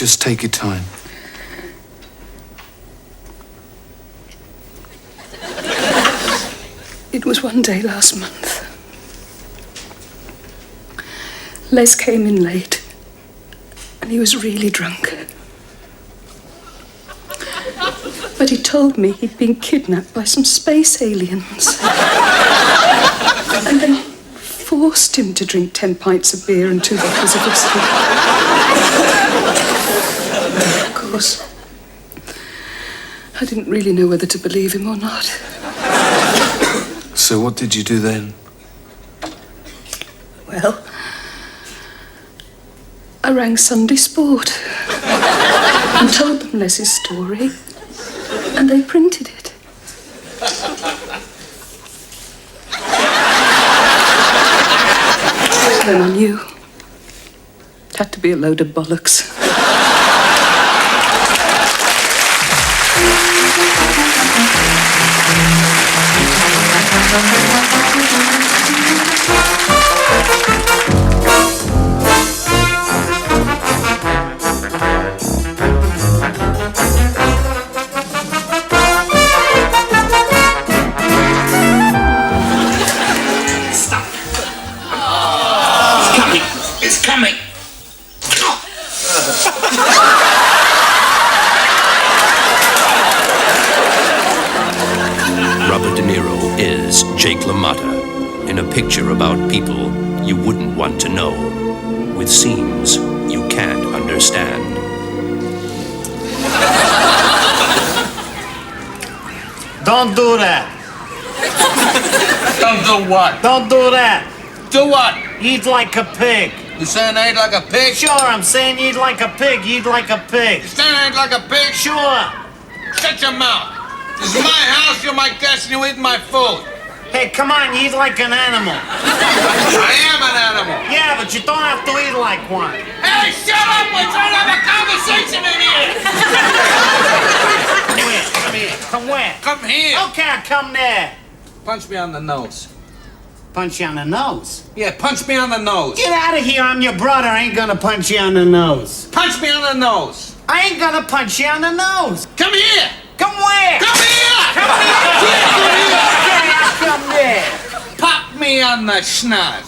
Just take your time. It was one day last month. Les came in late, and he was really drunk. But he told me he'd been kidnapped by some space aliens. And they forced him to drink 10 pints of beer and 2 bottles of whiskey. Of course, I didn't really know whether to believe him or not. So what did you do then? Well, I rang Sunday Sport and told them Les's story, and they printed it. Then I knew it had to be a load of bollocks. It's coming. Robert De Niro is Jake LaMotta in a picture about people you wouldn't want to know, with scenes you can't understand. Don't do that. Don't do what? Don't do that. Do what? Eat like a pig. You saying I ain't like a pig? Sure, I'm saying eat like a pig. Eat like a pig. You saying I ain't like a pig? Sure. Shut your mouth. This is my house, you're my guest, and you eat my food. Hey, come on, eat like an animal. I am an animal. Yeah, but you don't have to eat like one. Hey, shut up! We're trying to have a conversation in here! Come here. Come where? Come here! Okay, I'll come there. Punch me on the nose. Punch you on the nose. Yeah, punch me on the nose. Get out of here, I'm your brother. I ain't gonna punch you on the nose. Punch me on the nose. I ain't gonna punch you on the nose. Come here! Come where? Come here! Come here! Okay, I'll come there. Pop me on the schnoz.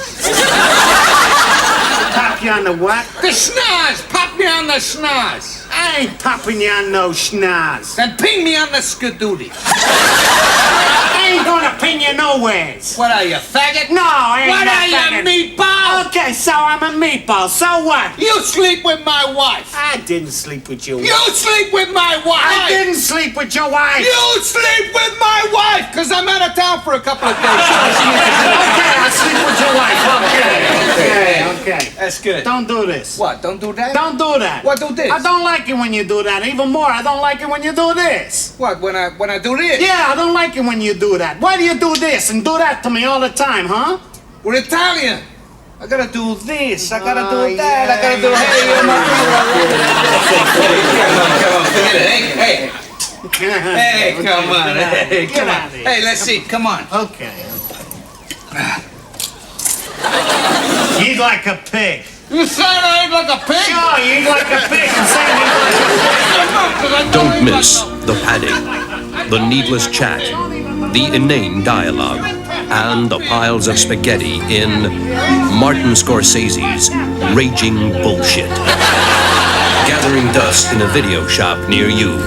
Pop you on the what? The schnoz! Pop me on the schnoz. I ain't popping you on no schnoz. Then ping me on the skadooty. I ain't gonna pin you nowheres. What are you, faggot? No, I ain't What no are you, faggot. meatball? Okay, so I'm a meatball. So what? You sleep with my wife. I didn't sleep with your wife. You sleep with my wife. I didn't sleep with your wife. You sleep with my wife, because I'm out of town for a couple of days. Okay, I sleep with your wife. Okay. That's good. Don't do this. What, don't do that? Don't do that. What, do this? I don't like it when you do that. Even more, I don't like it when you do this. What, when I do this? Yeah, I don't like it when you do that. Why do you do this and do that to me all the time, huh? We're Italian. I gotta do this. I gotta do Oh, that. I gotta do. Hey, you're my Come on. Hey, come on. Hey, come on. Hey, let's see. Come on. Okay. Eat like a pig. You said I ain't like a pig? Sure, you eat like a pig. I'm saying you eat like a pig. Don't miss the padding, the needless chat, the inane dialogue, and the piles of spaghetti in Martin Scorsese's Raging Bullshit. Gathering dust in a video shop near you.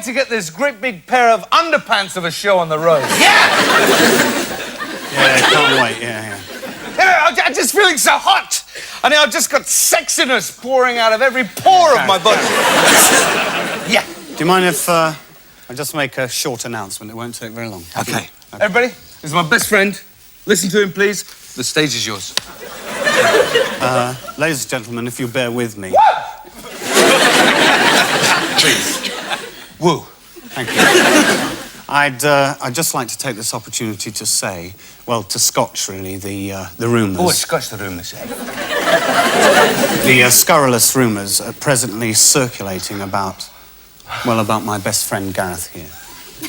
To get this great big pair of underpants of a show on the road. Yeah, I can't wait. Yeah. I'm just feeling so hot. And I've just got sexiness pouring out of every pore of my body. Yeah. Do you mind if I'll just make a short announcement. It won't take very long. Okay. Everybody, this is my best friend. Listen to him, please. The stage is yours. Ladies and gentlemen, if you bear with me. Please. Woo. Thank you. I'd just like to take this opportunity to say, well, to scotch, really, the rumours. Oh, scotch the rumours. The scurrilous rumours are presently circulating about my best friend Gareth here.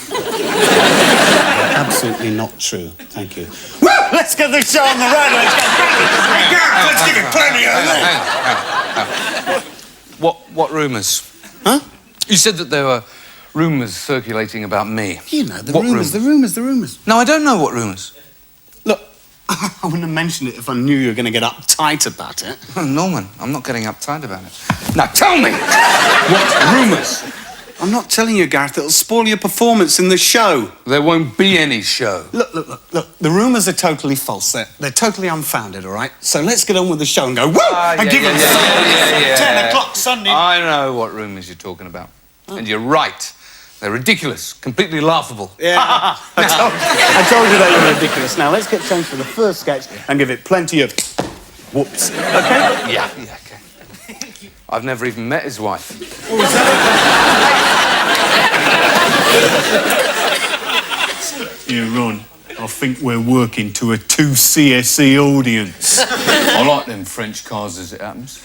They're absolutely not true. Thank you. Well, let's get this show on the road. Let's give it plenty of room. What rumours? Huh? You said that there were rumours circulating about me. You know, the What rumours. No, I don't know what rumours. Look, I wouldn't have mentioned it if I knew you were going to get uptight about it. Oh, Norman, I'm not getting uptight about it. Now tell me, what rumours? I'm not telling you, Gareth. It'll spoil your performance in the show. There won't be any show. Look. The rumours are totally false. They're totally unfounded, all right? So let's get on with the show and go, woo! And give it 10 o'clock Sunday. I know what rumours you're talking about. And you're right. They're ridiculous, completely laughable. Yeah. I told you they were ridiculous. Now, let's get changed for the first sketch and give it plenty of whoops. Okay? Yeah, okay. I've never even met his wife. Yeah, Ron, I think we're working to a 2 CSE audience. I like them French cars as it happens.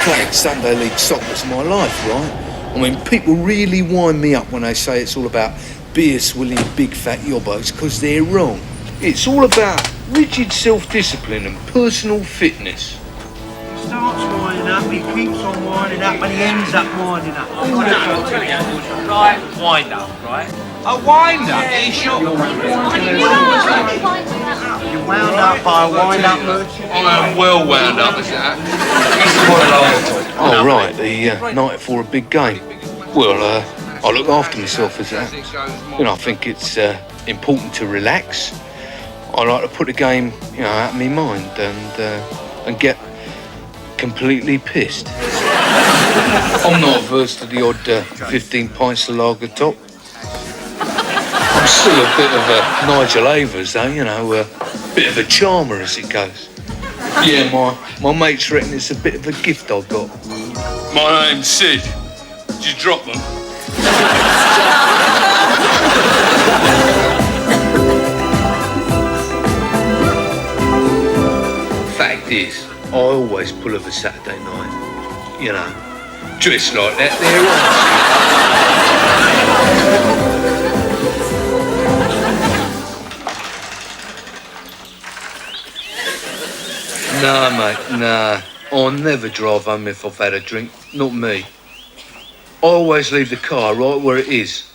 Playing Sunday League soccer's my life, right? I mean, people really wind me up when they say it's all about beer-swilling big fat yobbos, because they're wrong. It's all about rigid self-discipline and personal fitness. He starts winding up, he keeps on winding up, and he ends up winding up. Right, wind up, right? A wind-up? Are you sure? You're wound up by a wind-up merchant. I'm well wound up, is that? Oh, right, the night for a big game. Well, I look after myself as that. You know, I think it's important to relax. I like to put the game, you know, out of my mind and get completely pissed. I'm not averse to the odd 15 pints of lager top. I'm still a bit of a Nigel Avers, though, you know, a bit of a charmer as it goes. Yeah, my mates reckon it's a bit of a gift I got. My name's Sid. Did you drop them? Fact is, I always pull of a Saturday night. You know, dressed like that there. Nah, mate, nah. I'll never drive home if I've had a drink. Not me. I always leave the car right where it is.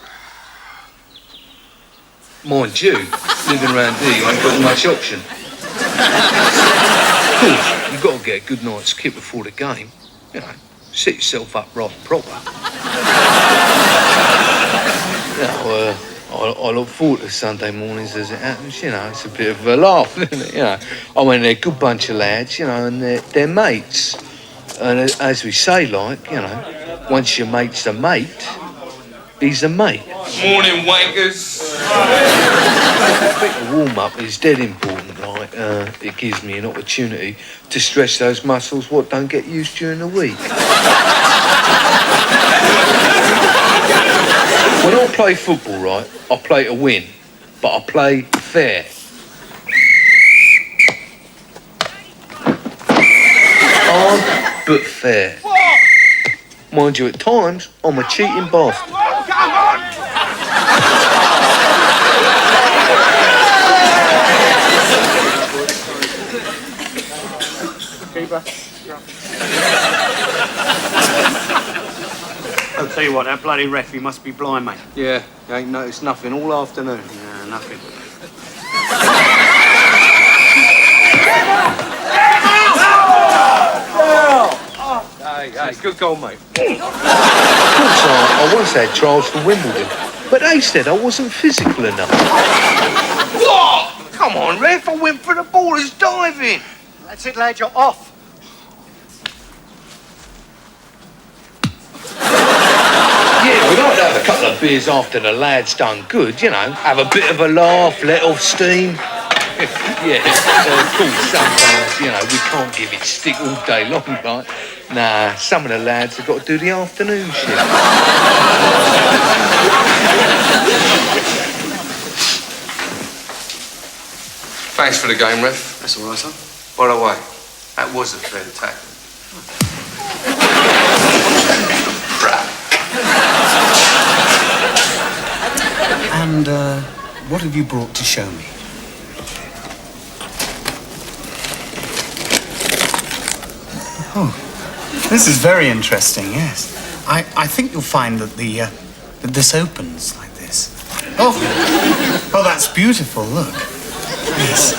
Mind you, living around here, you ain't got much option. Of course, you've got to get a good night's kip before the game. You know, set yourself up right proper. You know, I look forward to Sunday mornings as it happens, you know, it's a bit of a laugh, isn't it, you know. I mean, they're a good bunch of lads, you know, and they're mates. And as we say, like, you know, once your mate's a mate, he's a mate. Morning, wankers. I think the warm-up is dead important, like, it gives me an opportunity to stretch those muscles what don't get used during the week. When I play football, right, I play to win, but I play fair. Hard, but fair. Mind you, at times, I'm a cheating bastard. I'll tell you what, that bloody referee must be blind, mate. Yeah, you ain't noticed nothing all afternoon. Nah, nothing. Hey, good goal, mate. Of course, I once had trials for Wimbledon, but they said I wasn't physical enough. What? Come on, ref, I went for the ball, it's diving. That's it, lad, you're off. a couple of beers after the lad's done good, you know. Have a bit of a laugh, let off steam. Yeah, of course, sometimes, you know, we can't give it stick all day long, like. Nah, some of the lads have got to do the afternoon shift. Thanks for the game, ref. That's all right, son. By the way, that was a fair tackle. And, what have you brought to show me? Oh, this is very interesting, yes. I think you'll find that that this opens like this. Oh, that's beautiful, look. Yes,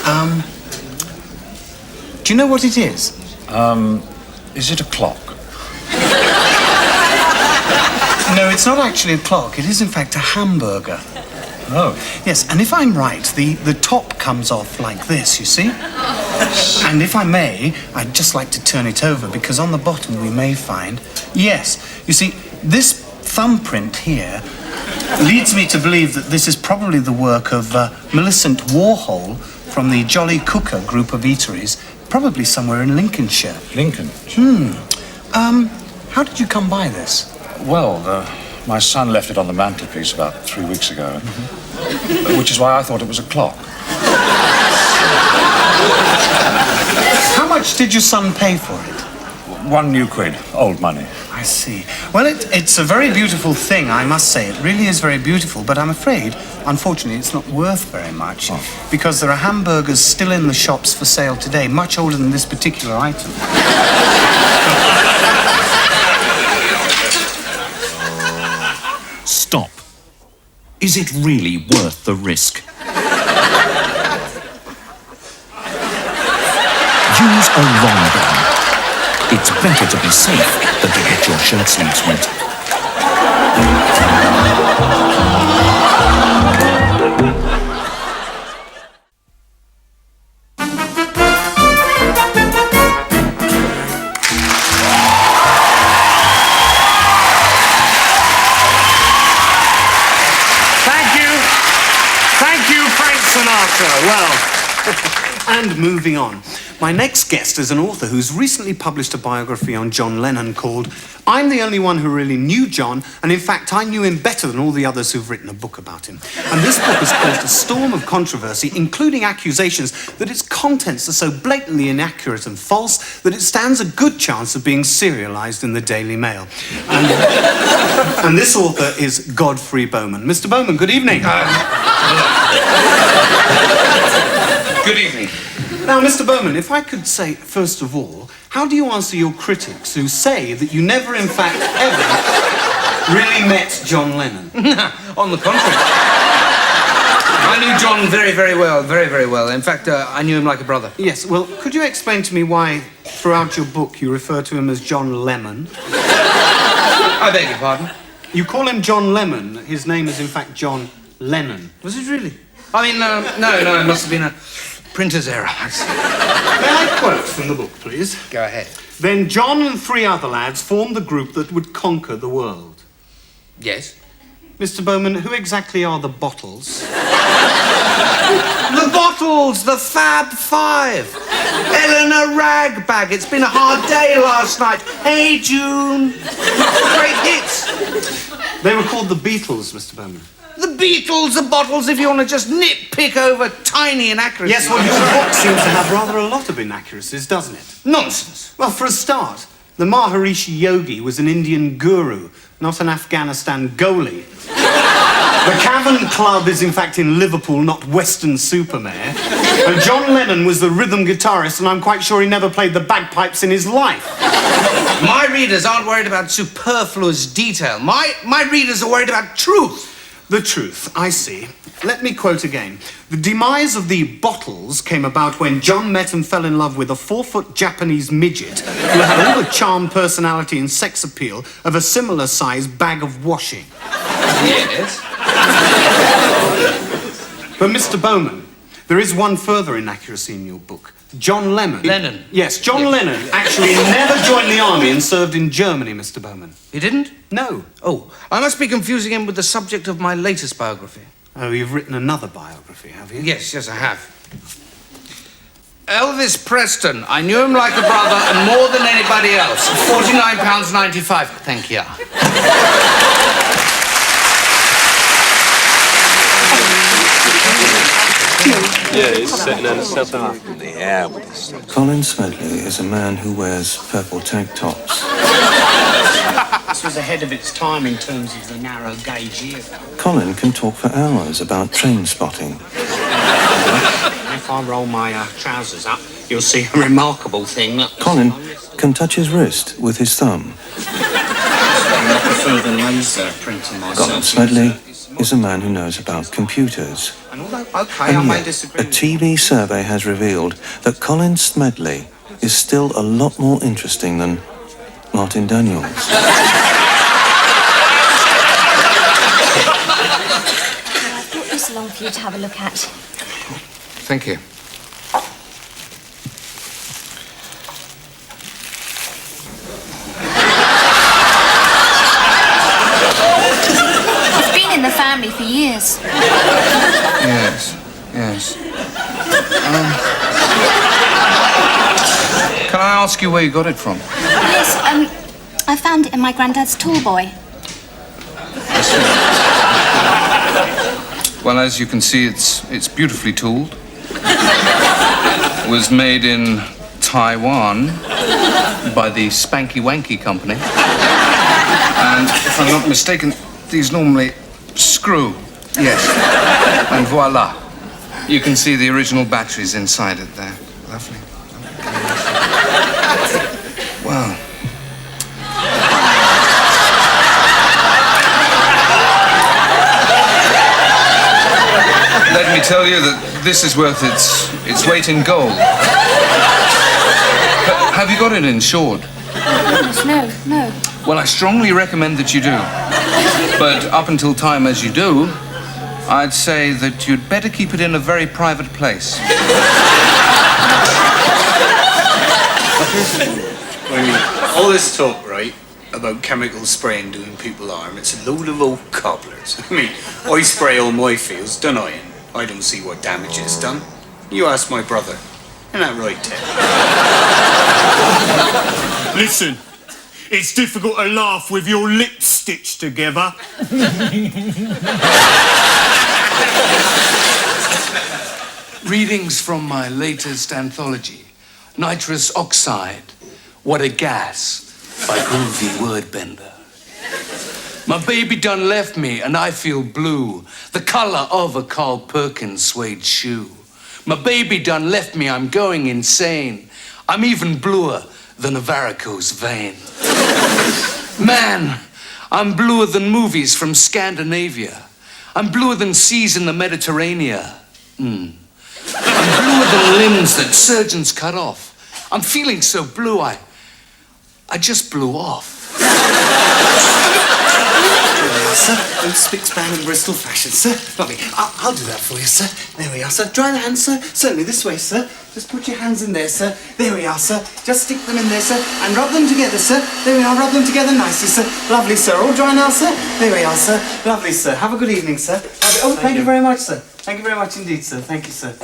do you know what it is? Is it a clock? No, it's not actually a clock. It is, in fact, a hamburger. Oh. Yes, and if I'm right, the top comes off like this, you see? And if I may, I'd just like to turn it over, because on the bottom we may find... Yes, you see, this thumbprint here leads me to believe that this is probably the work of Millicent Warhol from the Jolly Cooker group of eateries, probably somewhere in Lincolnshire. Lincolnshire? How did you come by this? Well, my son left it on the mantelpiece about 3 weeks ago, which is why I thought it was a clock. How much did your son pay for it? £1 new, old money. I see. Well, it's a very beautiful thing, I must say. It really is very beautiful, but I'm afraid, unfortunately, it's not worth very much, because there are hamburgers still in the shops for sale today, much older than this particular item. Stop. Is it really worth the risk? Use a long gun. It's better to be safe than to get your shirt sleeves wet. Well, and moving on. My next guest is an author who's recently published a biography on John Lennon called I'm the Only One Who Really Knew John, and in fact I knew him better than all the others who've written a book about him. And this book has caused a storm of controversy, including accusations that its contents are so blatantly inaccurate and false that it stands a good chance of being serialised in the Daily Mail. And this author is Godfrey Bowman. Mr. Bowman, good evening. Good evening. Now, Mr. Bowman, if I could say, first of all, how do you answer your critics who say that you never, in fact, ever really met John Lennon? On the contrary. I knew John very, very well, very, very well. In fact, I knew him like a brother. Yes, well, could you explain to me why, throughout your book, you refer to him as John Lemon? I beg your pardon? You call him John Lemon. His name is, in fact, John Lennon. Was it really? I mean, no, it must have been a printer's error. May I quote from the book, please? Go ahead. Then John and 3 other lads formed the group that would conquer the world. Yes? Mr. Bowman, who exactly are the Bottles? The Bottles, the Fab Five. Eleanor Ragbag, it's been a hard day last night. Hey, June. Great hits. They were called the Beatles, Mr. Bowman. The Beatles, the Bottles, if you want to just nitpick over tiny inaccuracies. Yes, well, your book seems to have rather a lot of inaccuracies, doesn't it? Nonsense. Well, for a start, the Maharishi Yogi was an Indian guru, not an Afghanistan goalie. The Cavern Club is, in fact, in Liverpool, not Weston-super-Mare. And John Lennon was the rhythm guitarist, and I'm quite sure he never played the bagpipes in his life. My readers aren't worried about superfluous detail. My readers are worried about truth. The truth, I see. Let me quote again. The demise of the Bottles came about when John met and fell in love with a 4-foot Japanese midget who had all the charm, personality and sex appeal of a similar size bag of washing. Yes? But Mr. Bowman, there is one further inaccuracy in your book. John Lennon. Lennon? Yes, John Lennon actually never joined the army and served in Germany, Mr. Bowman. He didn't? No. Oh, I must be confusing him with the subject of my latest biography. Oh, you've written another biography, have you? Yes, I have. Elvis Preston. I knew him like a brother and more than anybody else. £49.95. Thank you. Yeah, he's sitting in something in the air with this. Colin Smedley is a man who wears purple tank tops. This was ahead of its time in terms of the narrow gauge era. Colin can talk for hours about train spotting. If I roll my trousers up, you'll see a remarkable thing. Look. Colin can touch his wrist with his thumb. I prefer the laser printer myself. Colin Smedley is a man who knows about computers. And although, okay, I And may yet, disagree. a TV survey has revealed that Colin Smedley is still a lot more interesting than Martin Daniels. I've brought this along for you to have a look at. Thank you. It's been in the family for years. Yes. Can I ask you where you got it from? Yes, I found it in my granddad's tool boy. Well, as you can see, it's beautifully tooled. It was made in Taiwan by the Spanky Wanky Company. And if I'm not mistaken, these normally screw. Yes. And voila. You can see the original batteries inside it there. Lovely. Wow. Let me tell you that this is worth its weight in gold. Have you got it insured? No. Well, I strongly recommend that you do. But up until time as you do, I'd say that you'd better keep it in a very private place. All this talk, right, about chemical spraying doing people harm, it's a load of old cobblers. I mean, I spray all my fields, don't I? And I don't see what damage it's done. You ask my brother. Isn't that right, Ted? Listen, it's difficult to laugh with your lips stitched together. Readings from my latest anthology, Nitrous Oxide, What a Gas, by Groovy Wordbender. My baby done left me and I feel blue, the colour of a Carl Perkins suede shoe. My baby done left me, I'm going insane. I'm even bluer than a varicose vein. Man, I'm bluer than movies from Scandinavia. I'm bluer than seas in the Mediterranean. I'm bluer than limbs that surgeons cut off. I'm feeling so blue, I just blew off. Sir, old spick, span and Bristol fashion, sir. Lovely. I'll do that for you, sir. There we are, sir. Dry the hands, sir. Certainly, this way, sir. Just put your hands in there, sir. There we are, sir. Just stick them in there, sir. And rub them together, sir. There we are. Rub them together nicely, sir. Lovely, sir. All dry now, sir. There we are, sir. Lovely, sir. Have a good evening, sir. Oh, thank you very much, sir. Thank you very much indeed, sir. Thank you, sir.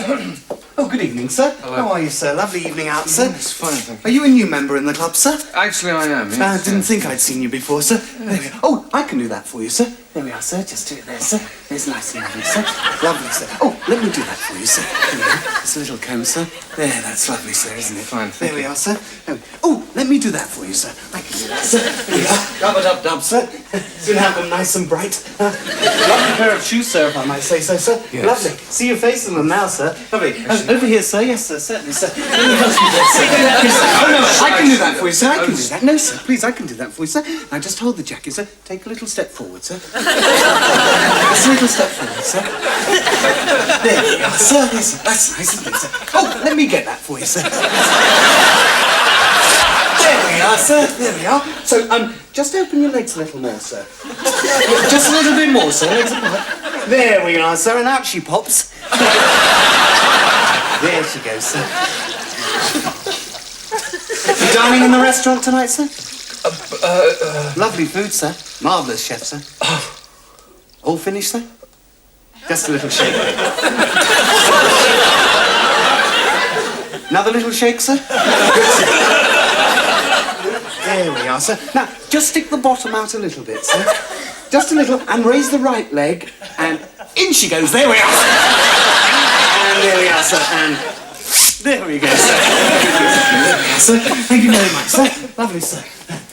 Oh, good evening, sir. Hello. How are you, sir? Lovely evening out, sir. It's fine, thank you. Are you a new member in the club, sir? Actually, I am, I yes. didn't think I'd seen you before, sir. There we are. Oh, I can do that for you, sir. There we are, sir. Just do it there, sir. There's nice and lovely, sir. Lovely, sir. Oh, let me do that for you, sir. There we are. Just a little comb, sir. There, that's lovely, sir, isn't it? Fine, there we are, sir. Oh, let me do that for you, sir. I can do that, sir. There we are. Rub-a-dub-dub, sir. Soon have them nice and bright. Lovely pair of shoes, sir, if I might say so, sir. Yes. Lovely. See your face in them now, sir. Lovely. Over here, sir. Yes, sir. Certainly, sir. Oh, no, I can do that for you, sir. I can do that. No, sir. Please, I can do that for you, sir. Now, just hold the jacket, sir. Take a little step forward, sir. Just a little step forward, sir. There we are, sir. Yes, that's nice, isn't it, sir? Oh, let me get that for you, sir. There we are, sir. There we are. So, just open your legs a little more, sir. Just a little bit more, sir. Legs apart. There we are, sir. And out she pops. There she goes, sir. You dining in the restaurant tonight, sir? Lovely food, sir. Marvellous chef, sir. All finished, sir? Just a little shake. Another little shake, sir? Good, sir. There we are, sir. Now, just stick the bottom out a little bit, sir. Just a little, and raise the right leg, and in she goes. There we are, sir. And there we are, sir, and there we go, sir. There we are, sir. Thank you very much, sir. Lovely, sir.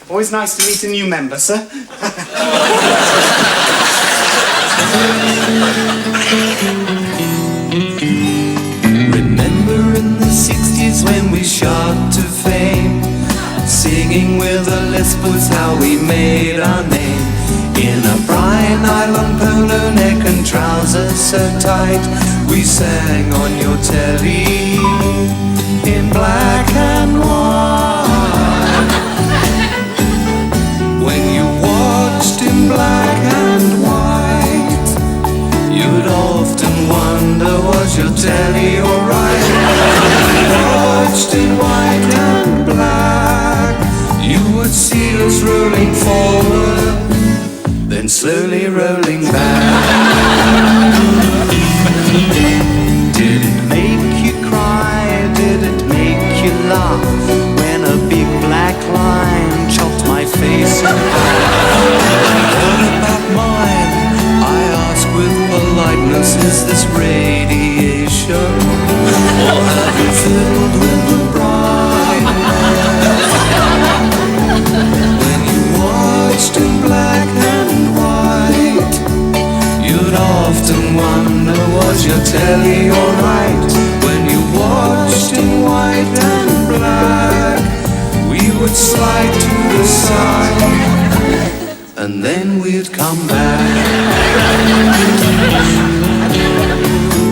Always nice to meet a new member, sir. Remember in the 60s when we shot to fame, singing with the Lesbos how we made our name. In a bright nylon polo neck and trousers so tight, we sang on your telly in black and white. When you watched in black and white, you'd often wonder, was your telly alright? Watched in white and black, you would see us rolling forward, then slowly rolling back. Did it make you cry? Did it make you laugh when a big black line chopped my face in half? What about mine? I ask with politeness, is this radiation, or have you filled with the brightness? When you watched in black and white, you'd often wonder, was your telly alright? When you watched in white and black, we would slide to the side, and then we'd come back.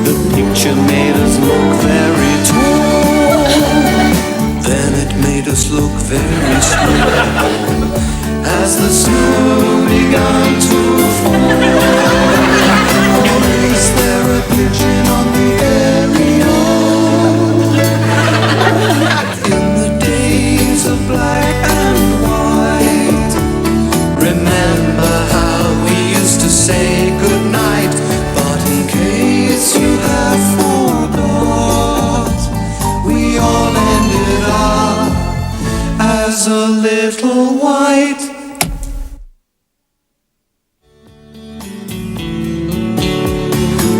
The picture made us look very tall, then it made us look very small, as the snow began to fall. Or is there a pigeon on the aerial? In the days of black and white, remember how we used to say goodnight? But in case you have forgot, we all ended up as a little white.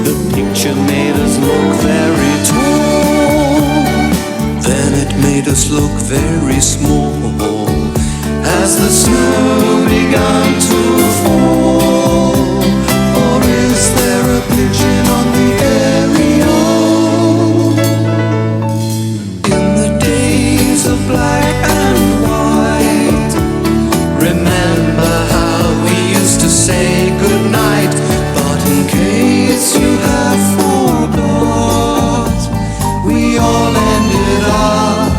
The picture made us look very tall, then it made us look very small, as the snow began to fall. Or is there a pigeon on the aerial? In the days of black and white, remember how we used to say goodnight? But in case you have forgot, we all ended up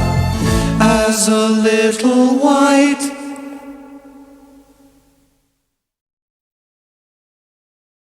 as a little white